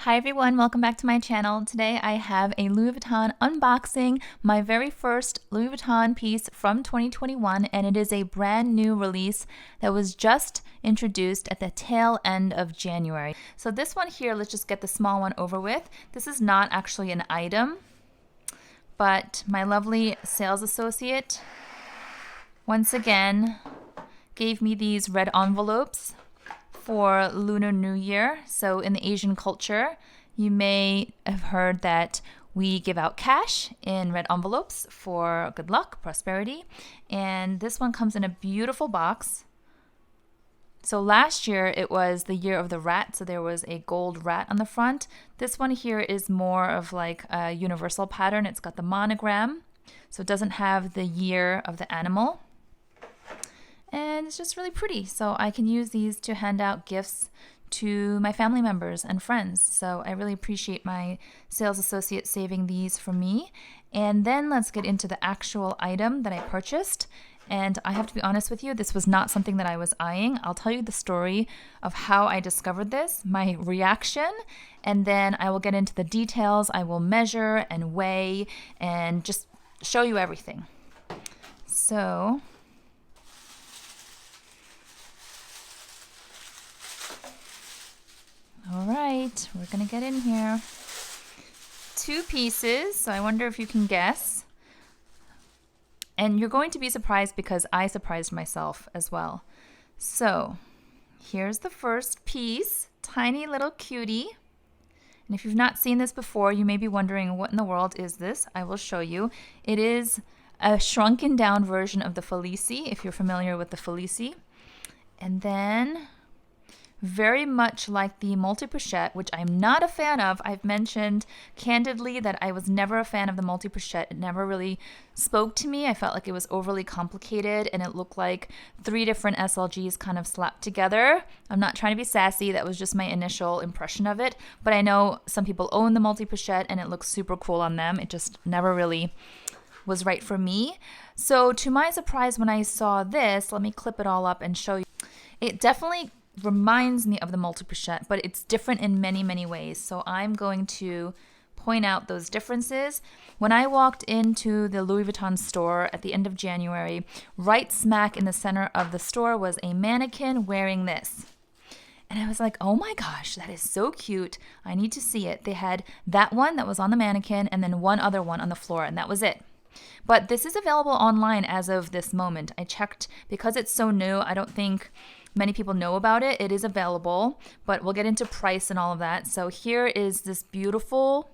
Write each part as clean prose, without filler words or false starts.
Hi everyone, welcome back to my channel. Today I have a Louis Vuitton unboxing, my very first Louis Vuitton piece from 2021, and it is a brand new release that was just introduced at the tail end of January. So this one here, let's just get the small one over with. This is not actually an item, but my lovely sales associate once again gave me these red envelopes for Lunar New Year. So in the Asian culture, you may have heard that we give out cash in red envelopes for good luck, prosperity. And this one comes in a beautiful box. So last year it was the year of the rat, so there was a gold rat on the front. This one here is more of like a universal pattern. It's got the monogram, so it doesn't have the year of the animal. And it's just really pretty, so I can use these to hand out gifts to my family members and friends. So I really appreciate my sales associate saving these for me. And then let's get into the actual item that I purchased. And I have to be honest with you, this was not something that I was eyeing. I'll tell you the story of how I discovered this, my reaction, and then I will get into the details. I will measure and weigh and just show you everything. So all right, we're gonna get in here. Two pieces, so I wonder if you can guess. And you're going to be surprised because I surprised myself as well. So here's the first piece, tiny little cutie. And if you've not seen this before, you may be wondering what in the world is this? I will show you. It is a shrunken down version of the Felici, if you're familiar with the Felici. And then very much like the multi-pochette, which I'm not a fan of. I've mentioned candidly that I was never a fan of the multi-pochette. It never really spoke to me. I felt like it was overly complicated and it looked like three different SLGs kind of slapped together. I'm not trying to be sassy. That was just my initial impression of it. But I know some people own the multi-pochette and it looks super cool on them. It just never really was right for me. So to my surprise, when I saw this, let me clip it all up and show you. It definitely reminds me of the multi-pochette, but it's different in many, many ways. So I'm going to point out those differences. When I walked into the Louis Vuitton store at the end of January, right smack in the center of the store was a mannequin wearing this. And I was like, oh my gosh, that is so cute. I need to see it. They had that one that was on the mannequin and then one other one on the floor, and that was it. But this is available online as of this moment. I checked because it's so new. I don't think many people know about it. It is available, but we'll get into price and all of that. So here is this beautiful,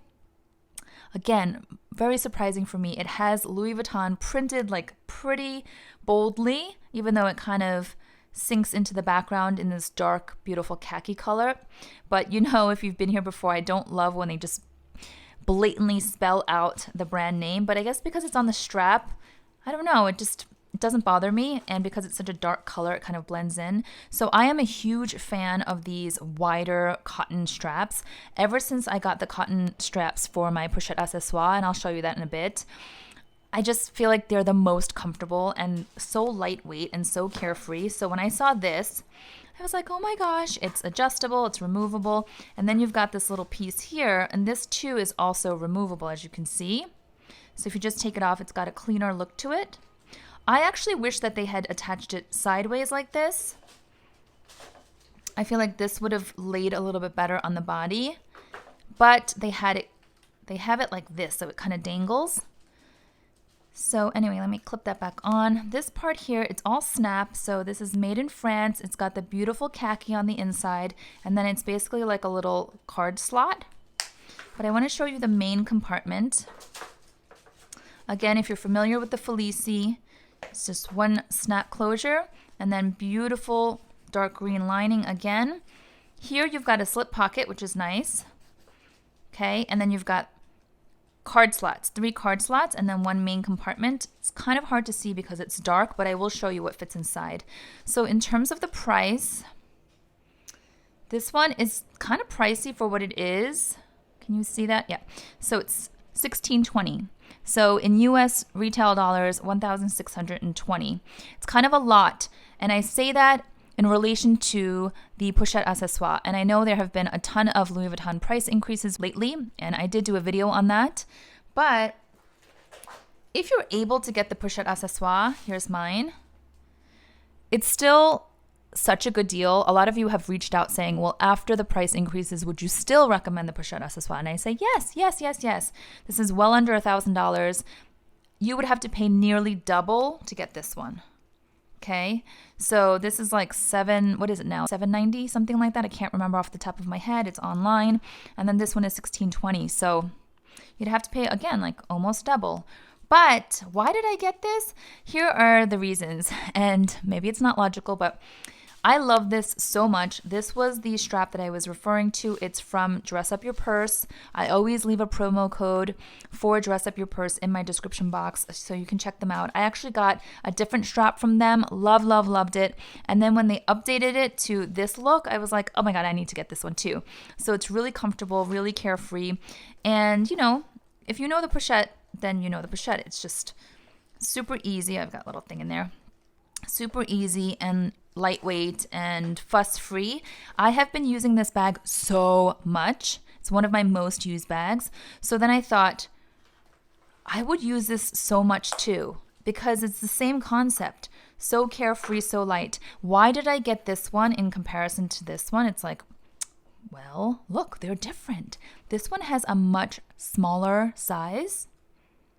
again, very surprising for me. It has Louis Vuitton printed like pretty boldly, even though it kind of sinks into the background in this dark, beautiful khaki color. But you know, if you've been here before, I don't love when they just blatantly spell out the brand name. But I guess because it's on the strap, I don't know, it doesn't bother me, and because it's such a dark color, it kind of blends in. So I am a huge fan of these wider cotton straps. Ever since I got the cotton straps for my pochette accessoire, and I'll show you that in a bit, I just feel like they're the most comfortable and so lightweight and so carefree. So when I saw this, I was like, oh my gosh, it's adjustable, it's removable, and then you've got this little piece here, and this too is also removable, as you can see. So if you just take it off, it's got a cleaner look to it. I actually wish that they had attached it sideways like this. I feel like this would have laid a little bit better on the body, but they have it like this, so it kind of dangles. So anyway, let me clip that back on. This part here, it's all snap, so this is made in France. It's got the beautiful khaki on the inside, and then it's basically like a little card slot. But I want to show you the main compartment. Again, if you're familiar with the Felici, it's just one snap closure and then beautiful dark green lining again. Here you've got a slip pocket, which is nice. Okay, and then you've got card slots, 3 card slots, and then one main compartment. It's kind of hard to see because it's dark, but I will show you what fits inside. So in terms of the price, this one is kind of pricey for what it is. Can you see that? Yeah. So it's $16.20. So in US retail dollars, $1,620. It's kind of a lot. And I say that in relation to the pochette accessoire. And I know there have been a ton of Louis Vuitton price increases lately, and I did do a video on that. But if you're able to get the pochette accessoire, here's mine. It's still such a good deal. A lot of you have reached out saying, well, after the price increases, would you still recommend the pochette accessoire? And I say, yes, yes, yes, yes. This is well under $1,000. You would have to pay nearly double to get this one. Okay, so this is like what is it now? $790, something like that. I can't remember off the top of my head. It's online. And then this one is $1620. So you'd have to pay, again, like almost double. But why did I get this? Here are the reasons. And maybe it's not logical, but I love this so much. This was the strap that I was referring to. It's from Dress Up Your Purse. I always leave a promo code for Dress Up Your Purse in my description box so you can check them out. I actually got a different strap from them. Love, love, loved it. And then when they updated it to this look, I was like, oh my God, I need to get this one too. So it's really comfortable, really carefree. And you know, if you know the pochette, then you know the pochette. It's just super easy. I've got a little thing in there. Super easy and lightweight and fuss-free. I have been using this bag so much. It's one of my most used bags. So then I thought I would use this so much too because it's the same concept. So carefree, so light. Why did I get this one in comparison to this one? It's like, well, look, they're different. This one has a much smaller size,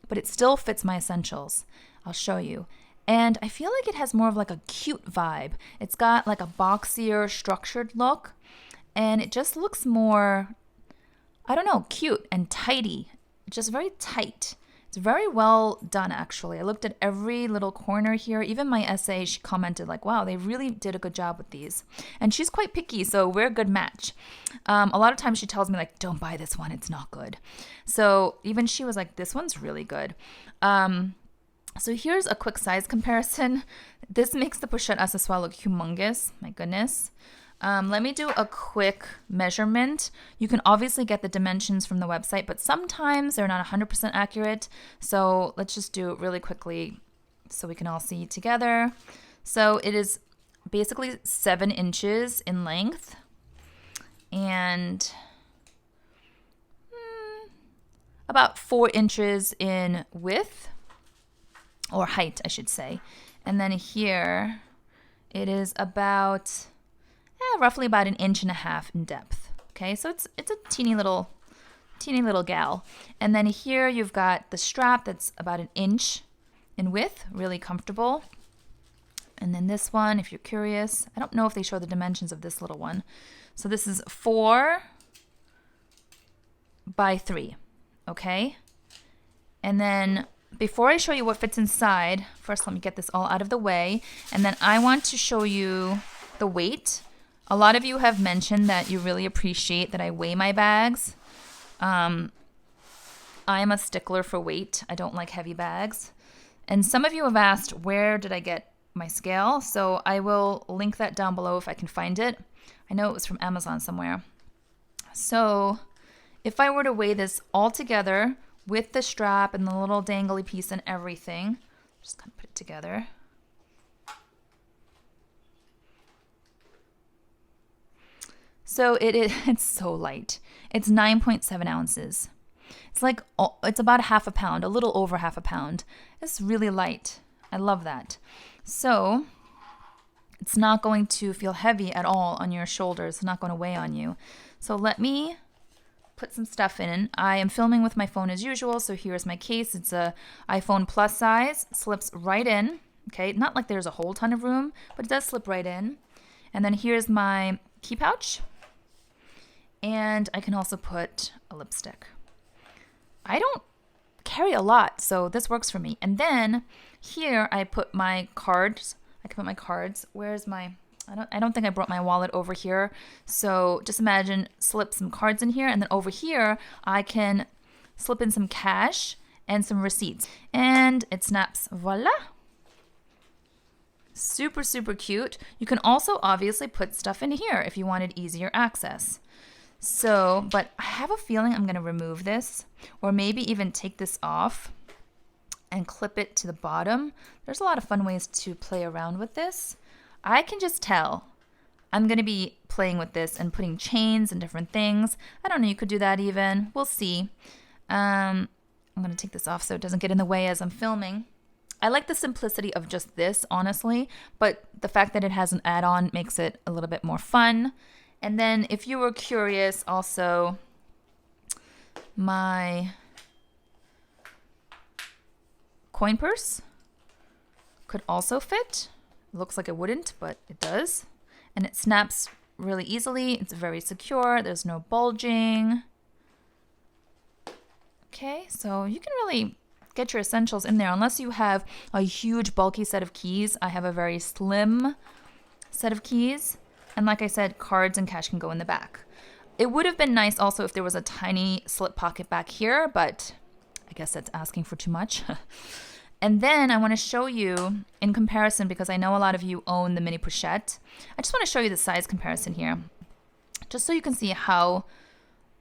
but it still fits my essentials. I'll show you. And I feel like it has more of like a cute vibe. It's got like a boxier, structured look. And it just looks more, I don't know, cute and tidy. Just very tight. It's very well done, actually. I looked at every little corner here. Even my essay, she commented like, wow, they really did a good job with these. And she's quite picky, so we're a good match. A lot of times she tells me like, don't buy this one. It's not good. So even she was like, this one's really good. So here's a quick size comparison. This makes the pochette accessoire look humongous. My goodness. Let me do a quick measurement. You can obviously get the dimensions from the website, but sometimes they're not 100% accurate. So let's just do it really quickly so we can all see together. So it is basically 7 inches in length and about 4 inches in width. Or height, I should say. And then here, it is about, roughly about 1.5 inches in depth. Okay, so it's a teeny little gal. And then here you've got the strap that's about 1 inch in width, really comfortable. And then this one, if you're curious, I don't know if they show the dimensions of this little one. So this is 4 by 3, okay? And then before I show you what fits inside, first let me get this all out of the way. And then I want to show you the weight. A lot of you have mentioned that you really appreciate that I weigh my bags. I am a stickler for weight. I don't like heavy bags. And some of you have asked, where did I get my scale? So I will link that down below if I can find it. I know it was from Amazon somewhere. So if I were to weigh this all together, with the strap and the little dangly piece and everything. Just kind of put it together. So it's so light. It's 9.7 ounces. It's like, it's about half a pound, a little over half a pound. It's really light. I love that. So it's not going to feel heavy at all on your shoulders. It's not going to weigh on you. So let me put some stuff in. I am filming with my phone as usual, so here's my case. It's a iPhone Plus size, slips right in. Okay, not like there's a whole ton of room, but it does slip right in. And then here's my key pouch. And I can also put a lipstick. I don't carry a lot, so this works for me. And then here I put my cards. I can put my cards. Where's my... I don't think I brought my wallet over here. So just imagine slip some cards in here, and then over here I can slip in some cash and some receipts. And it snaps. Voila. Super, super cute. You can also obviously put stuff in here if you wanted easier access. So, but I have a feeling I'm going to remove this, or maybe even take this off and clip it to the bottom. There's a lot of fun ways to play around with this. I can just tell I'm going to be playing with this and putting chains and different things. I don't know, you could do that even. We'll see. I'm going to take this off so it doesn't get in the way as I'm filming. I like the simplicity of just this, honestly, but the fact that it has an add-on makes it a little bit more fun. And then if you were curious, also my coin purse could also fit. It looks like it wouldn't, but it does. And it snaps really easily. It's very secure. There's no bulging. Okay, so you can really get your essentials in there unless you have a huge bulky set of keys. I have a very slim set of keys. And like I said, cards and cash can go in the back. It would have been nice also if there was a tiny slip pocket back here, but I guess that's asking for too much. And then I want to show you in comparison, because I know a lot of you own the mini pochette. I just want to show you the size comparison here, just so you can see how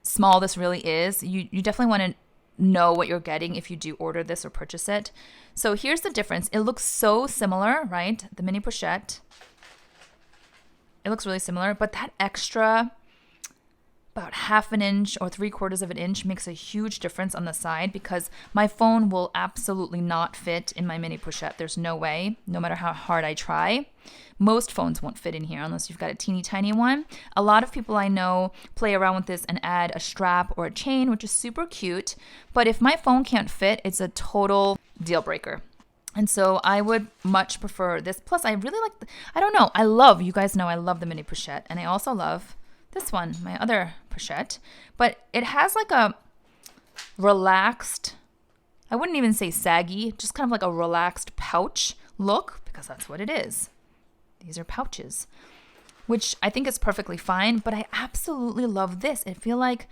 small this really is. You definitely want to know what you're getting if you do order this or purchase it. So here's the difference. It looks so similar, right? The mini pochette. It looks really similar, but that extra about 1/2 inch or 3/4 of an inch makes a huge difference on the side, because my phone will absolutely not fit in my mini pochette. There's no way, no matter how hard I try. Most phones won't fit in here unless you've got a teeny tiny one. A lot of people I know play around with this and add a strap or a chain, which is super cute. But if my phone can't fit, it's a total deal breaker. And so I would much prefer this. Plus, I really like, I don't know, you guys know I love the mini pochette. And I also love this one, my other pochette. But it has like a relaxed, I wouldn't even say saggy, just kind of like a relaxed pouch look, because that's what it is. These are pouches, which I think is perfectly fine. But I absolutely love this. I feel like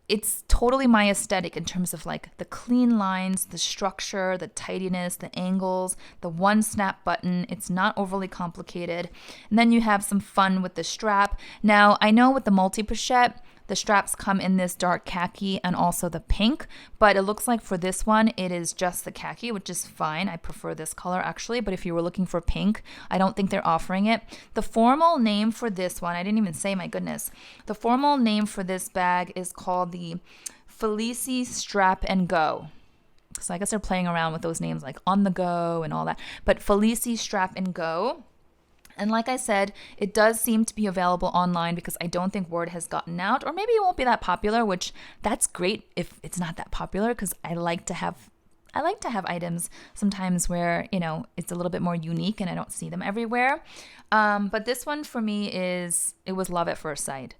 it's totally my aesthetic in terms of like the clean lines, the structure, the tidiness, the angles, the one snap button. It's not overly complicated. And then you have some fun with the strap. Now, I know with the multi-pochette, the straps come in this dark khaki and also the pink, but it looks like for this one, it is just the khaki, which is fine. I prefer this color actually, but if you were looking for pink, I don't think they're offering it. The formal name for this one, I didn't even say, my goodness. The formal name for this bag is called the Felici Strap and Go. So I guess they're playing around with those names like On the Go and all that, but Felici Strap and Go. And like I said, it does seem to be available online, because I don't think word has gotten out, or maybe it won't be that popular, which that's great if it's not that popular, because I like to have items sometimes where, you know, it's a little bit more unique and I don't see them everywhere. But this one for me it was love at first sight.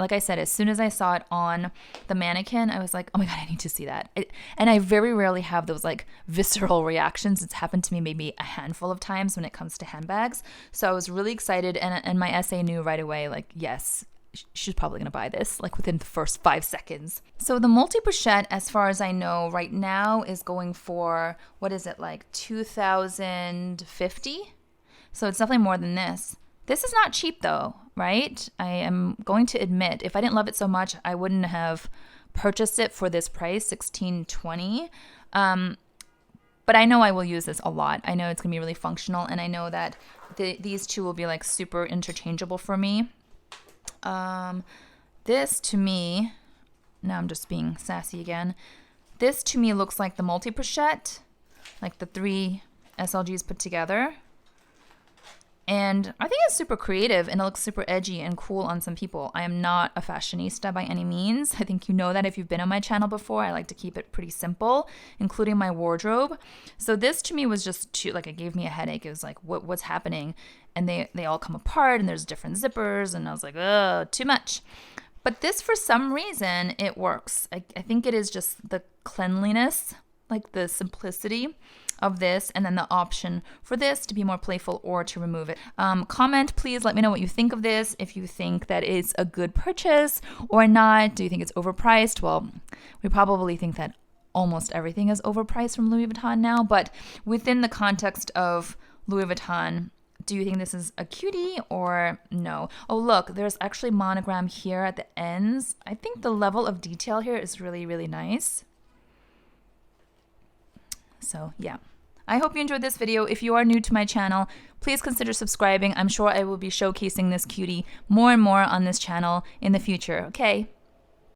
Like I said, as soon as I saw it on the mannequin, I was like, oh my God, I need to see that. And I very rarely have those like visceral reactions. It's happened to me maybe a handful of times when it comes to handbags. So I was really excited, and my SA knew right away, like, yes, she's probably going to buy this like within the first 5 seconds. So the multi-pochette, as far as I know right now, is going for, what is it, like $2,050? So it's definitely more than this. This is not cheap though, right? I am going to admit, if I didn't love it so much, I wouldn't have purchased it for this price, $16.20. But I know I will use this a lot. I know it's going to be really functional, and I know that these two will be like super interchangeable for me. This to me, now I'm just being sassy again. This to me looks like the multi-pochette, like the 3 SLGs put together. And I think it's super creative, and it looks super edgy and cool on some people. I am not a fashionista by any means. I think you know that if you've been on my channel before. I like to keep it pretty simple, including my wardrobe. So this to me was just too, like, it gave me a headache. It was like, what's happening? And they all come apart, and there's different zippers, and I was like, oh, too much. But this, for some reason, it works. I think it is just the cleanliness, like the simplicity of this, and then the option for this to be more playful or to remove it. Comment, please, let me know what you think of this, if you think that it's a good purchase or not. Do you think it's overpriced? Well, we probably think that almost everything is overpriced from Louis Vuitton now, but within the context of Louis Vuitton, do you think this is a cutie or no? Oh, look, there's actually monogram here at the ends. I think the level of detail here is really, really nice. So yeah, I hope you enjoyed this video. If you are new to my channel, please consider subscribing. I'm sure I will be showcasing this cutie more and more on this channel in the future. Okay,